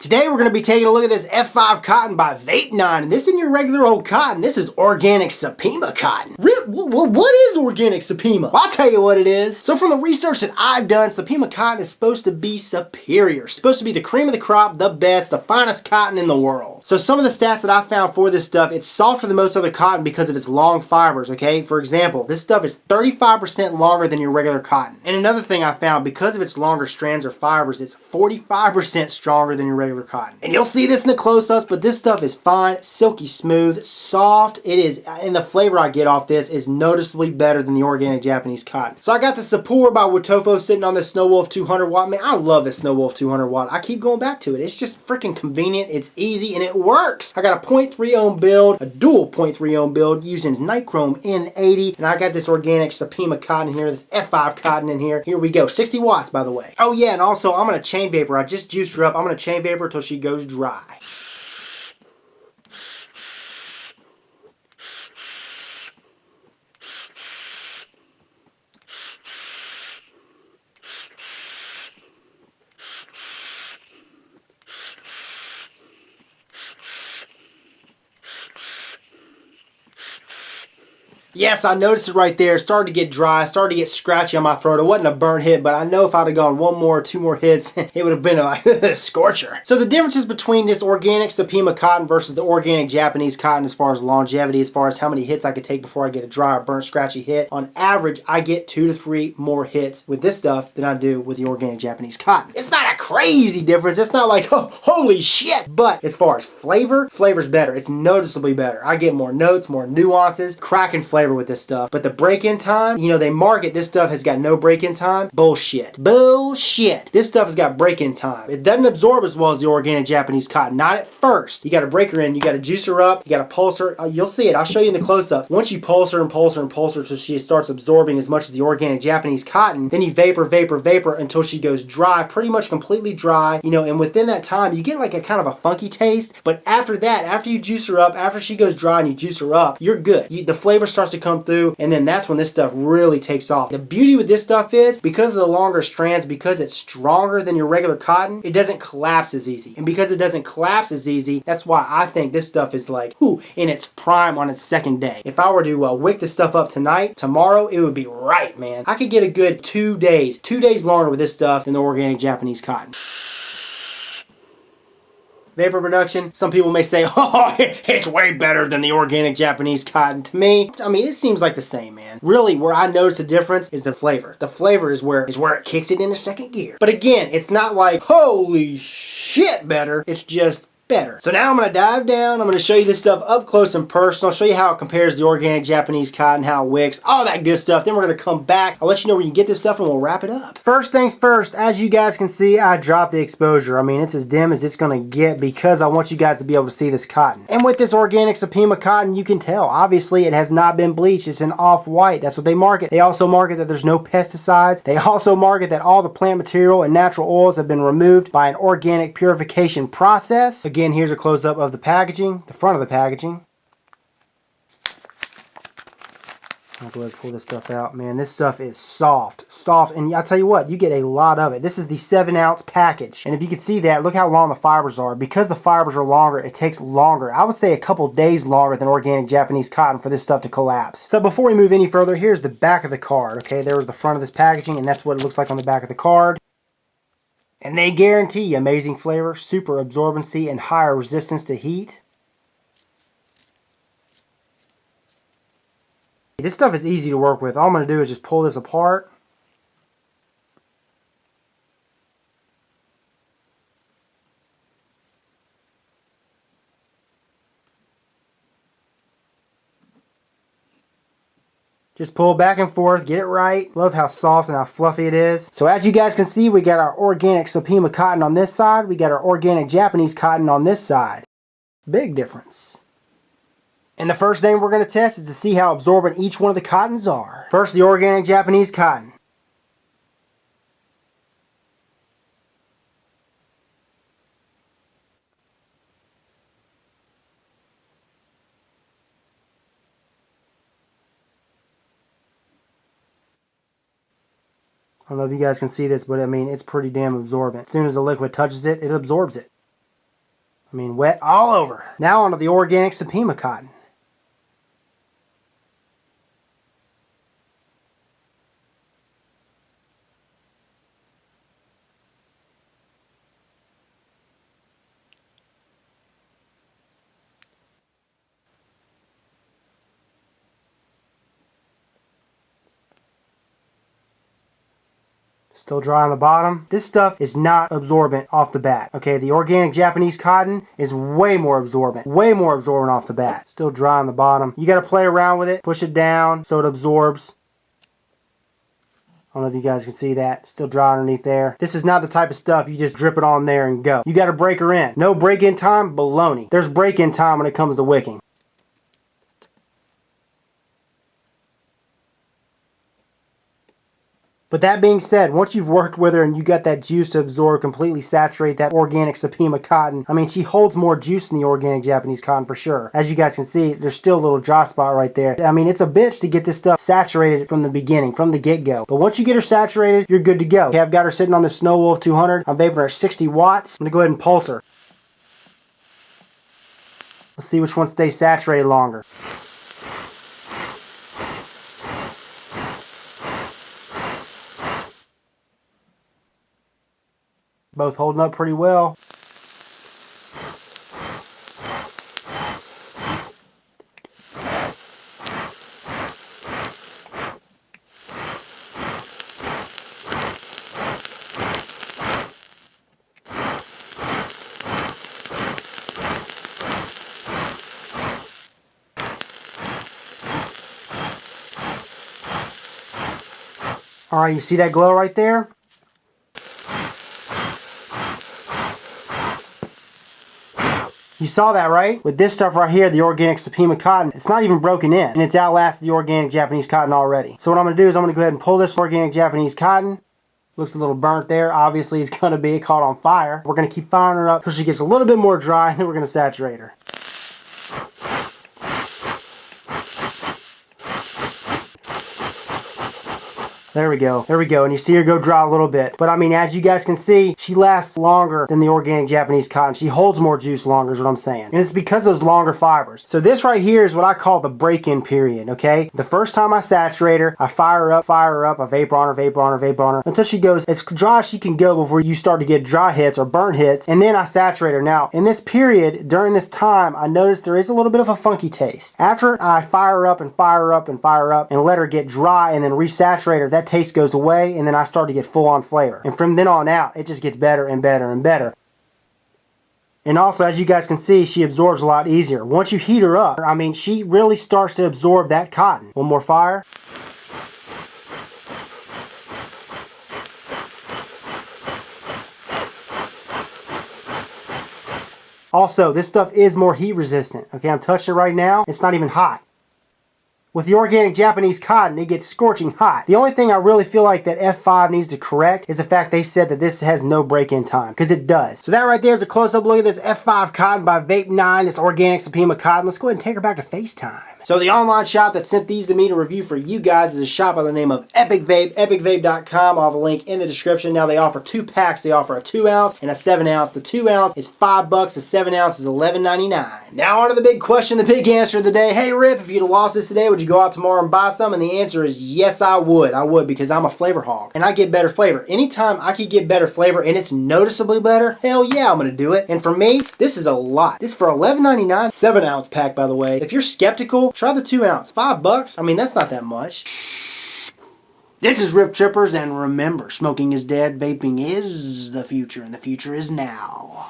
Today we're going to be taking a look at this F5 cotton by Vape9, and this isn't your regular old cotton. This is organic Supima cotton. What is organic Supima? Well, I'll tell you what it is. So from the research that I've done, Supima cotton is supposed to be superior. It's supposed to be the cream of the crop, the best, the finest cotton in the world. So some of the stats that I found for this stuff, it's softer than most other cotton because of its long fibers, okay? For example, this stuff is 35% longer than your regular cotton. And another thing I found, because of its longer strands or fibers, it's 45% stronger than your regular cotton. And you'll see this in the close-ups, but this stuff is fine, silky smooth, soft. It is, and the flavor I get off this is noticeably better than the organic Japanese cotton. So I got the Supima by Wotofo sitting on this Snow Wolf 200 watt. Man, I love this Snow Wolf 200 watt. I keep going back to it. It's just freaking convenient, it's easy, and it works. I got a 0.3 ohm build, a dual 0.3 ohm build using Nichrome N80, and I got this organic Supima cotton here, this F5 cotton in here. Here we go, 60 watts by the way. Oh yeah, and also I'm gonna chain vapor. I just juiced her up. I'm gonna chain vapor until she goes dry. Yes, I noticed it right there. It started to get dry, started to get scratchy on my throat. It wasn't a burnt hit, but I know if I'd have gone one more, two more hits, it would have been a scorcher. So the differences between this organic Supima cotton versus the organic Japanese cotton as far as longevity, as far as how many hits I could take before I get a dry or burnt scratchy hit, on average, I get 2 to 3 more hits with this stuff than I do with the organic Japanese cotton. It's not a crazy difference. It's not like, oh, holy shit. But as far as flavor's better. It's noticeably better. I get more notes, more nuances, cracking flavor with this stuff. But the break-in time, you know, they market this stuff has got no break-in time. Bullshit. Bullshit. This stuff has got break-in time. It doesn't absorb as well as the organic Japanese cotton. Not at first. You got to break her in. You got to juice her up. You got to pulse her. You'll see it. I'll show you in the close-ups. Once you pulse her and pulse her and pulse her until she starts absorbing as much as the organic Japanese cotton, then you vapor until she goes dry, pretty much completely dry, you know, and within that time, you get like a kind of a funky taste. But after that, after you juice her up, after she goes dry and you juice her up, you're good. The flavor starts to come through, and then that's when this stuff really takes off. The beauty with this stuff is, because of the longer strands, because it's stronger than your regular cotton, it doesn't collapse as easy. And because it doesn't collapse as easy, that's why I think this stuff is like, in its prime on its second day. If I were to wick this stuff up tonight, tomorrow, it would be right, man. I could get a good 2 days, 2 days longer with this stuff than the organic Japanese cotton. Vapor production, some people may say, oh, it's way better than the organic Japanese cotton. To me, I mean, it seems like the same, man. Really, where I notice a difference is the flavor. The flavor is where it kicks it into second gear. But again, it's not like, holy shit better. It's just better. So now I'm going to dive down. I'm going to show you this stuff up close and personal. I'll show you how it compares to the organic Japanese cotton, how it wicks, all that good stuff. Then we're going to come back. I'll let you know where you can get this stuff and we'll wrap it up. First things first, as you guys can see, I dropped the exposure. I mean, it's as dim as it's going to get because I want you guys to be able to see this cotton. And with this organic Supima cotton, you can tell. Obviously, it has not been bleached. It's an off-white. That's what they market. They also market that there's no pesticides. They also market that all the plant material and natural oils have been removed by an organic purification process. Again, here's a close-up of the packaging, the front of the packaging. I'll go ahead and pull this stuff out. Man, this stuff is soft, and I'll tell you what, you get a lot of it. This is the 7-ounce package, and if you can see that, look how long the fibers are. Because the fibers are longer, it takes longer. I would say a couple days longer than organic Japanese cotton for this stuff to collapse. So before we move any further, here's the back of the card. Okay, there's the front of this packaging, and that's what it looks like on the back of the card. And they guarantee amazing flavor, super absorbency, and higher resistance to heat. This stuff is easy to work with. All I'm going to do is just pull this apart. Just pull back and forth, get it right. Love how soft and how fluffy it is. So as you guys can see, we got our organic Supima cotton on this side. We got our organic Japanese cotton on this side. Big difference. And the first thing we're going to test is to see how absorbent each one of the cottons are. First, the organic Japanese cotton. I don't know if you guys can see this, but I mean, it's pretty damn absorbent. As soon as the liquid touches it, it absorbs it. I mean, wet all over. Now onto the organic Supima cotton. Still dry on the bottom. This stuff is not absorbent off the bat. Okay, the organic Japanese cotton is way more absorbent. Way more absorbent off the bat. Still dry on the bottom. You gotta play around with it. Push it down so it absorbs. I don't know if you guys can see that. Still dry underneath there. This is not the type of stuff you just drip it on there and go. You gotta break her in. No break-in time? Baloney. There's break-in time when it comes to wicking. But that being said, once you've worked with her and you got that juice to absorb, completely saturate that organic Supima cotton, I mean, she holds more juice than the organic Japanese cotton for sure. As you guys can see, there's still a little dry spot right there. I mean, it's a bitch to get this stuff saturated from the beginning, from the get-go. But once you get her saturated, you're good to go. Okay, I've got her sitting on the Snow Wolf 200. I'm vaping her at 60 watts. I'm gonna go ahead and pulse her. Let's see which one stays saturated longer. Both holding up pretty well. All right, you see that glow right there? You saw that, right? With this stuff right here, the organic Supima cotton, it's not even broken in, and it's outlasted the organic Japanese cotton already. So what I'm gonna do is I'm gonna go ahead and pull this organic Japanese cotton. Looks a little burnt there. Obviously, it's gonna be caught on fire. We're gonna keep firing her up until she gets a little bit more dry, and then we're gonna saturate her. There we go. There we go. And you see her go dry a little bit. But I mean, as you guys can see, she lasts longer than the organic Japanese cotton. She holds more juice longer is what I'm saying. And it's because of those longer fibers. So this right here is what I call the break-in period, okay? The first time I saturate her, I fire her up, I vapor on her, vapor on her, vapor on her, until she goes as dry as she can go before you start to get dry hits or burn hits. And then I saturate her. Now, in this period, during this time, I noticed there is a little bit of a funky taste. After I fire her up and fire her up and fire her up and let her get dry and then resaturate her, that taste goes away, and then I start to get full-on flavor. And from then on out, it just gets better and better and better. And also, as you guys can see, she absorbs a lot easier. Once you heat her up, I mean, she really starts to absorb that cotton. One more fire. Also, this stuff is more heat resistant. Okay, I'm touching it right now. It's not even hot. With the organic Japanese cotton, it gets scorching hot. The only thing I really feel like that F5 needs to correct is the fact they said that this has no break-in time, because it does. So that right there is a close-up look at this F5 cotton by Vape 9, this organic Supima cotton. Let's go ahead and take her back to FaceTime. So the online shop that sent these to me to review for you guys is a shop by the name of Epic Vape, epicvape.com. I'll have a link in the description. Now they offer 2 packs. They offer a 2 ounce and a 7 ounce. The 2 ounce is $5, the 7 ounce is $11.99. Now on to the big question, the big answer of the day. Hey Rip, if you'd have lost this today, would you go out tomorrow and buy some? And the answer is yes, I would. I would, because I'm a flavor hog and I get better flavor. Anytime I can get better flavor and it's noticeably better, hell yeah, I'm gonna do it. And for me, this is a lot. This for $11.99, 7 ounce pack, by the way. If you're skeptical, try the 2 ounce. $5? I mean, that's not that much. This is Rip Trippers, and remember, smoking is dead, vaping is the future, and the future is now.